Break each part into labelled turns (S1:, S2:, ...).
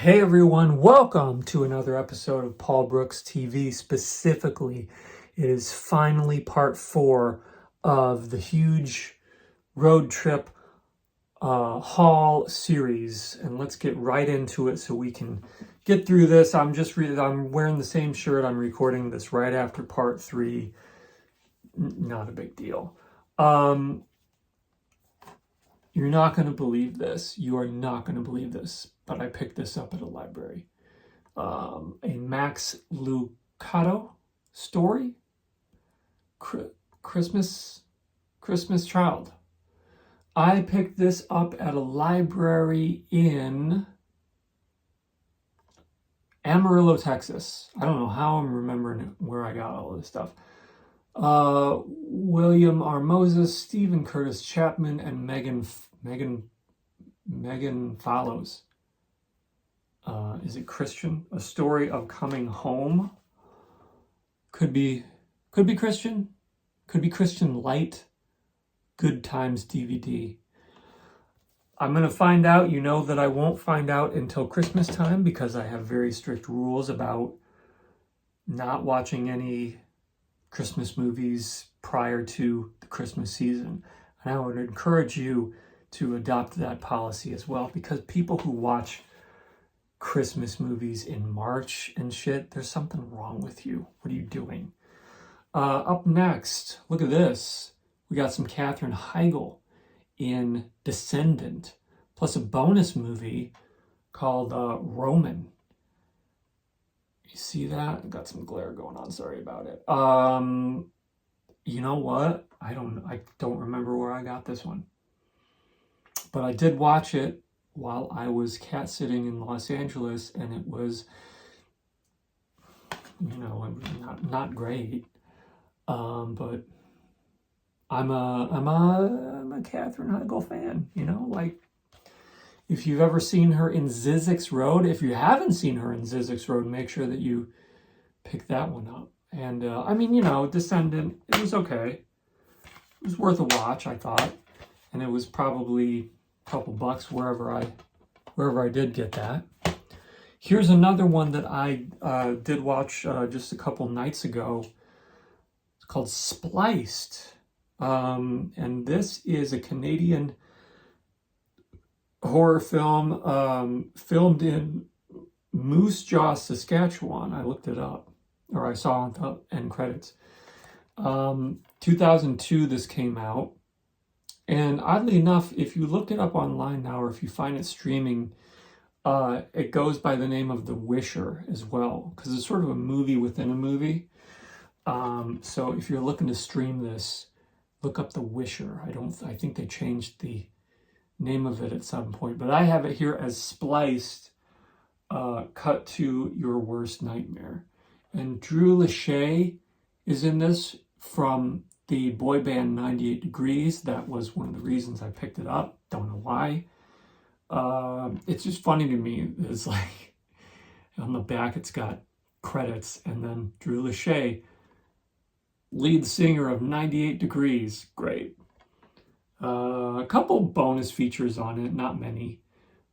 S1: Hey everyone, welcome to another episode of Paul Brooks TV. Specifically, it is finally part 4 of the huge road trip haul series, and let's get right into it so we can get through this. I'm wearing the same shirt. I'm recording this right after part 3. Not a big deal. You're not going to believe this. You are not going to believe this, but I picked this up at a library. A Max Lucado story, Christmas Child. I picked this up at a library in Amarillo, Texas. I don't know how I'm remembering where I got all this stuff. William R. Moses, Stephen Curtis Chapman, and Megan Follows. Is it Christian? A story of coming home. Could be Christian. Could be Christian Light. Good Times DVD. I'm going to find out. You know that I won't find out until Christmas time because I have very strict rules about not watching any Christmas movies prior to the Christmas season. And I would encourage you to adopt that policy as well, because people who watch Christmas movies in March and shit, there's something wrong with you. What are you doing? Up next, look at this. We got some Katherine Heigl in Descendant, plus a bonus movie called Roman. You see that? Got some glare going on. Sorry about it. You know what? I don't remember where I got this one, but I did watch it while I was cat sitting in Los Angeles, and it was, not great. But I'm a Katherine Heigl fan. Like, if you've ever seen her in Zizek's Road, if you haven't seen her in Zizek's Road, make sure that you pick that one up. And Descendant, it was okay. It was worth a watch, I thought, and it was probably a couple bucks wherever I did get that. Here's another one that I did watch just a couple nights ago. It's called Spliced, and this is a Canadian horror film filmed in Moose Jaw, Saskatchewan. I looked it up, or I saw it on the end credits. 2002 this came out, and oddly enough, if you look it up online now, or if you find it streaming, it goes by the name of The Wisher as well, because it's sort of a movie within a movie. So if you're looking to stream this, look up The Wisher. I think they changed the name of it at some point, but I have it here as Spliced, Cut to Your Worst Nightmare. And Drew Lachey is in this from the boy band 98 Degrees. That was one of the reasons I picked it up. Don't know why. It's just funny to me. It's like on the back it's got credits, and then Drew Lachey, lead singer of 98 Degrees. Great. A couple bonus features on it, not many,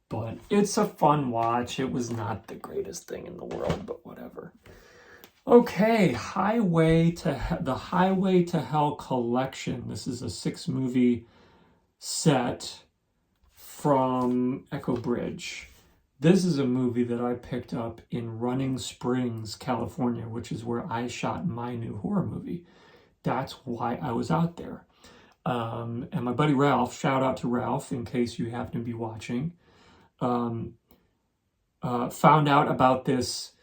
S1: but it's a fun watch. It was not the greatest thing in the world, but whatever. Okay, the Highway to Hell collection. This is a 6-movie set from Echo Bridge. This is a movie that I picked up in Running Springs, California, which is where I shot my new horror movie. That's why I was out there. And my buddy Ralph, shout out to Ralph in case you happen to be watching, found out about this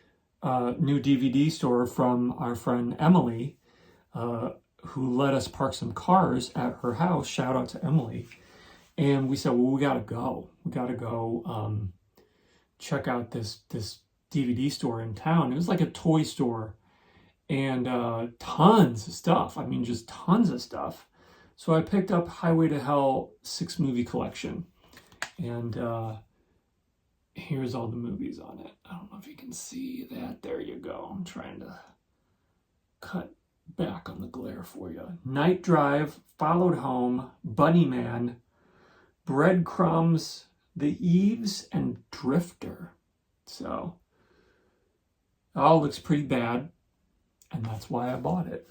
S1: new DVD store from our friend Emily, who let us park some cars at her house. Shout out to Emily. And we said, well, we gotta go. Check out this DVD store in town. It was like a toy store, and tons of stuff. I mean, just tons of stuff. So I picked up Highway to Hell 6-movie collection, and here's all the movies on it. I don't know if you can see that. There you go. I'm trying to cut back on the glare for you. Night Drive, Followed Home, Bunnyman, Breadcrumbs, The Eves, and Drifter. So it all looks pretty bad, and that's why I bought it.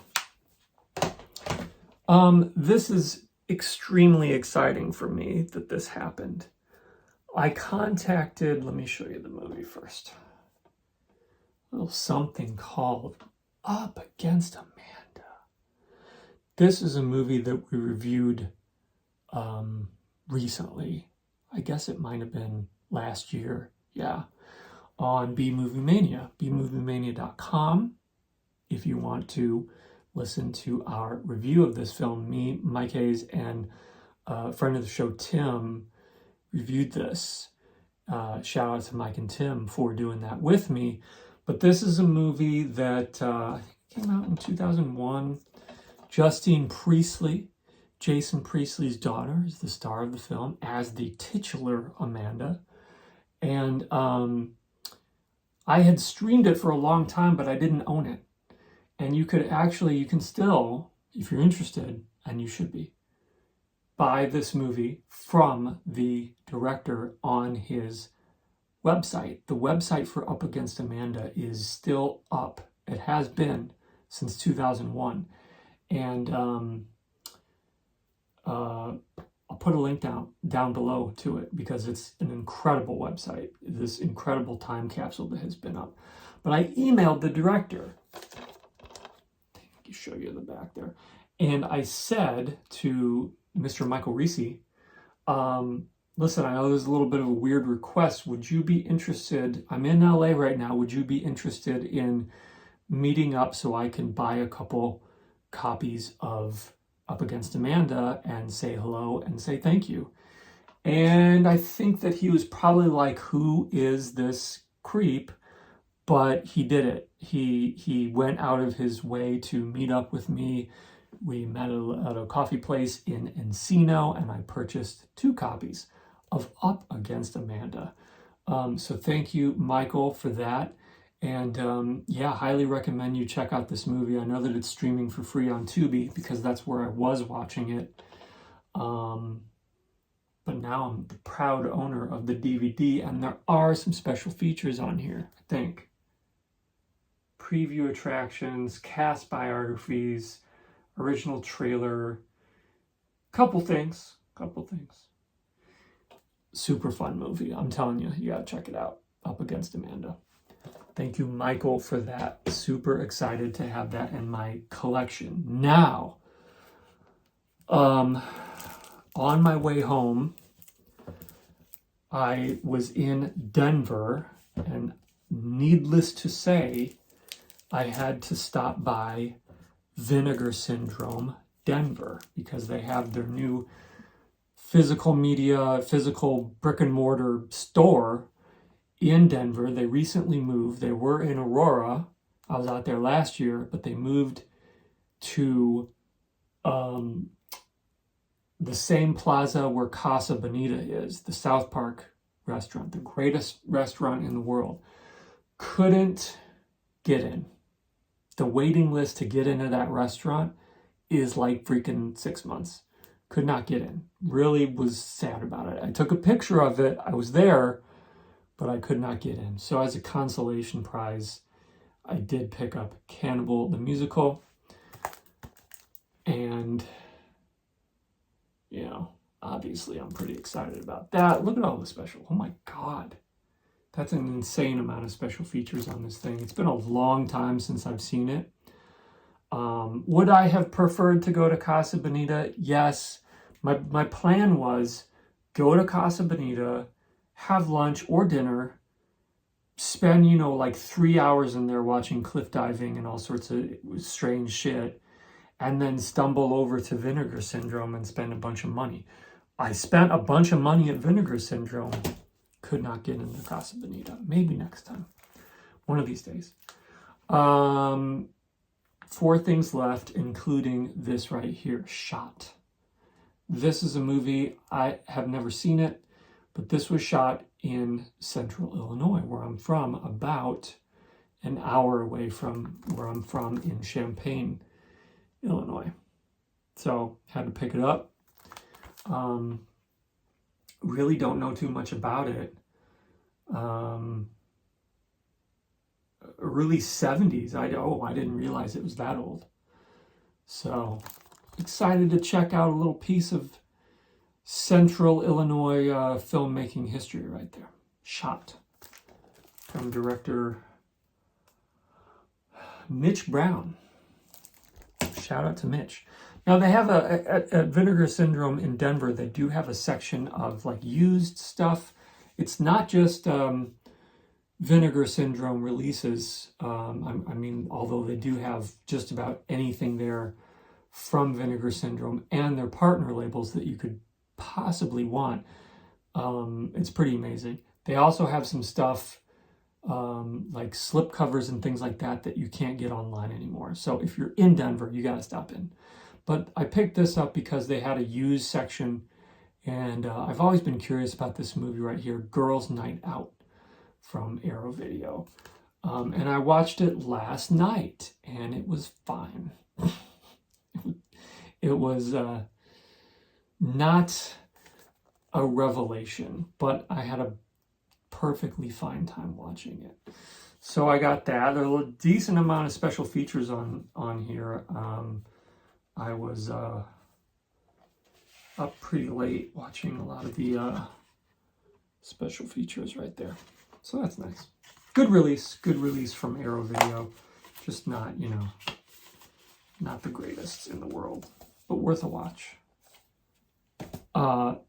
S1: This is extremely exciting for me that this happened. I contacted, let me show you the movie first. A little something called Up Against Amanda. This is a movie that we reviewed recently. I guess it might have been last year. Yeah. On B-Movie Mania, bmoviemania.com. If you want to listen to our review of this film, me, Mike Hayes, and a friend of the show, Tim, reviewed this. Shout out to Mike and Tim for doing that with me. But this is a movie that came out in 2001. Justine Priestley, Jason Priestley's daughter, is the star of the film as the titular Amanda. And I had streamed it for a long time, but I didn't own it. And you can still, if you're interested, and you should be, buy this movie from the director on his website. The website for Up Against Amanda is still up. It has been since 2001. And I'll put a link down below to it because it's an incredible website, this incredible time capsule that has been up. But I emailed the director. I can show you the back there. And I said to Mr. Michael Risi, listen, I know there's a little bit of a weird request. Would you be interested? I'm in LA right now. Would you be interested in meeting up so I can buy a couple copies of Up Against Amanda and say hello and say thank you? And I think that he was probably like, who is this creep? But he did it. He went out of his way to meet up with me. We met at a coffee place in Encino, and I purchased 2 copies of Up Against Amanda. So thank you, Michael, for that. And yeah, highly recommend you check out this movie. I know that it's streaming for free on Tubi because that's where I was watching it. But now I'm the proud owner of the DVD, and there are some special features on here, I think. Preview attractions, cast biographies, original trailer, couple things. Super fun movie. I'm telling you, you gotta check it out. Up Against Amanda. Thank you, Michael, for that. Super excited to have that in my collection. Now, on my way home, I was in Denver, and needless to say, I had to stop by Vinegar Syndrome Denver because they have their new physical brick and mortar store in Denver. They recently moved. They were in Aurora. I was out there last year, but they moved to the same plaza where Casa Bonita is, the South Park restaurant, the greatest restaurant in the world. Couldn't get in. The waiting list to get into that restaurant is like freaking 6 months. Could not get in. Really was sad about it. I took a picture of it. I was there, but I could not get in. So as a consolation prize, I did pick up Cannibal the Musical. And, you know, obviously I'm pretty excited about that. Look at all the special. Oh my God. That's an insane amount of special features on this thing. It's been a long time since I've seen it. Would I have preferred to go to Casa Bonita? Yes. My plan was go to Casa Bonita, have lunch or dinner, spend, like 3 hours in there watching cliff diving and all sorts of strange shit, and then stumble over to Vinegar Syndrome and spend a bunch of money. I spent a bunch of money at Vinegar Syndrome. Could not get into Casa Bonita. Maybe next time. One of these days. 4 things left, including this right here, Shot. This is a movie, I have never seen it, but this was shot in central Illinois, where I'm from, about an hour away from where I'm from in Champaign, Illinois. So, had to pick it up. Really don't know too much about it. early 70s. I didn't realize it was that old. So excited to check out a little piece of Central Illinois filmmaking history right there. Shot from director Mitch Brown. Shout out to Mitch. Now they have at Vinegar Syndrome in Denver, they do have a section of like used stuff. It's not just Vinegar Syndrome releases. I mean, although they do have just about anything there from Vinegar Syndrome and their partner labels that you could possibly want. It's pretty amazing. They also have some stuff like slip covers and things like that that you can't get online anymore. So if you're in Denver, you got to stop in. But I picked this up because they had a used section, and I've always been curious about this movie right here, Girls Night Out from Arrow Video. And I watched it last night, and it was fine. It was not a revelation, but I had a perfectly fine time watching it. So I got that. There's a decent amount of special features on here. I was up pretty late watching a lot of the special features right there. So that's nice. Good release from Arrow Video. Just not, not the greatest in the world, but worth a watch.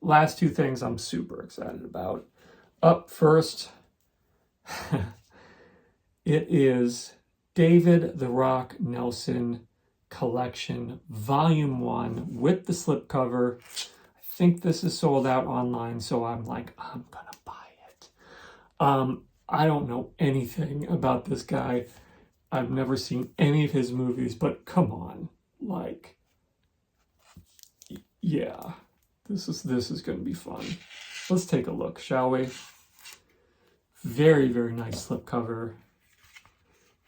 S1: Last two things I'm super excited about. Up first, it is David the Rock Nelson Collection Volume 1 with the slipcover. I think this is sold out online, so I'm like, I'm gonna buy it. I don't know anything about this guy. I've never seen any of his movies, but come on, like, yeah, this is gonna be fun. Let's take a look, shall we? Very, very nice slipcover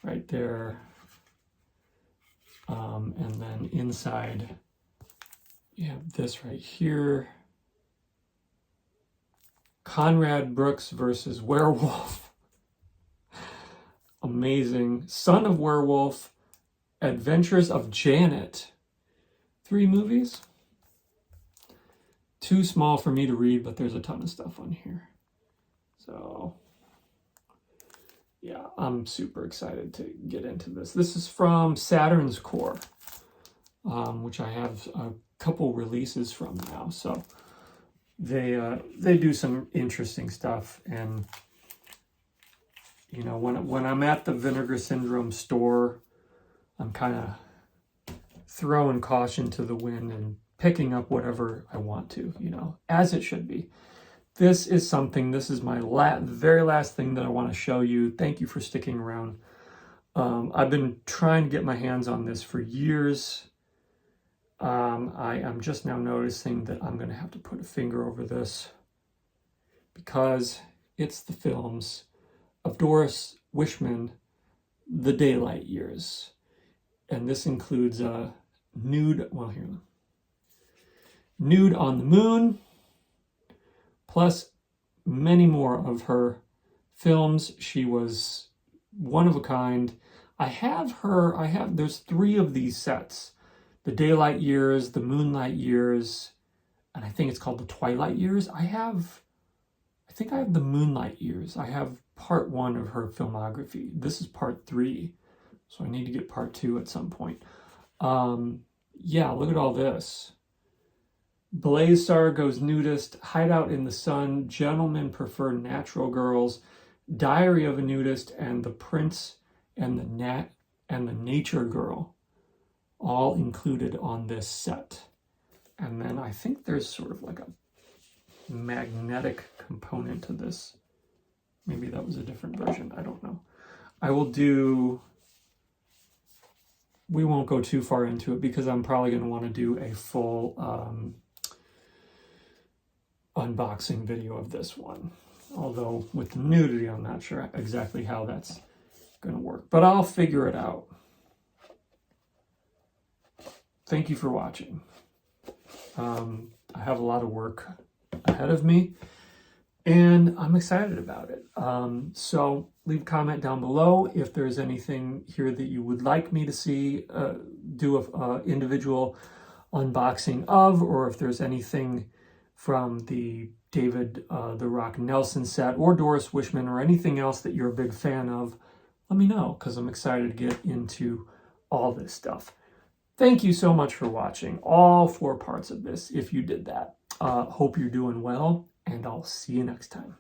S1: right there. And then inside, you have this right here. Conrad Brooks versus Werewolf. Amazing. Son of Werewolf. Adventures of Janet. 3 movies. Too small for me to read, but there's a ton of stuff on here. So, yeah, I'm super excited to get into this. This is from Saturn's Core, which I have a couple releases from now. So they do some interesting stuff. And, when I'm at the Vinegar Syndrome store, I'm kind of throwing caution to the wind and picking up whatever I want to, as it should be. This is my very last thing that I want to show you. Thank you for sticking around. I've been trying to get my hands on this for years. I am just now noticing that I'm going to have to put a finger over this because it's the films of Doris Wishman, The Daylight Years. And this includes Nude on the Moon, plus many more of her films. She was one of a kind. There's 3 of these sets. The Daylight Years, the Moonlight Years, and I think it's called the Twilight Years. I think I have the Moonlight Years. I have part 1 of her filmography. This is part 3, so I need to get part 2 at some point. Yeah, look at all this. Blaze Star Goes Nudist, Hideout in the Sun, Gentlemen Prefer Natural Girls, Diary of a Nudist, and The Prince and the Nature Girl, all included on this set. And then I think there's sort of like a magnetic component to this. Maybe that was a different version. I don't know. We won't go too far into it because I'm probably going to want to do a full unboxing video of this one. Although with the nudity, I'm not sure exactly how that's going to work. But I'll figure it out. Thank you for watching. I have a lot of work ahead of me. and I'm excited about it. So leave a comment down below if there's anything here that you would like me to see, do a individual unboxing of, or if there's anything from the David the Rock Nelson set, or Doris Wishman, or anything else that you're a big fan of. Let me know, because I'm excited to get into all this stuff. Thank you so much for watching all 4 parts of this, if you did that. Hope you're doing well, and I'll see you next time.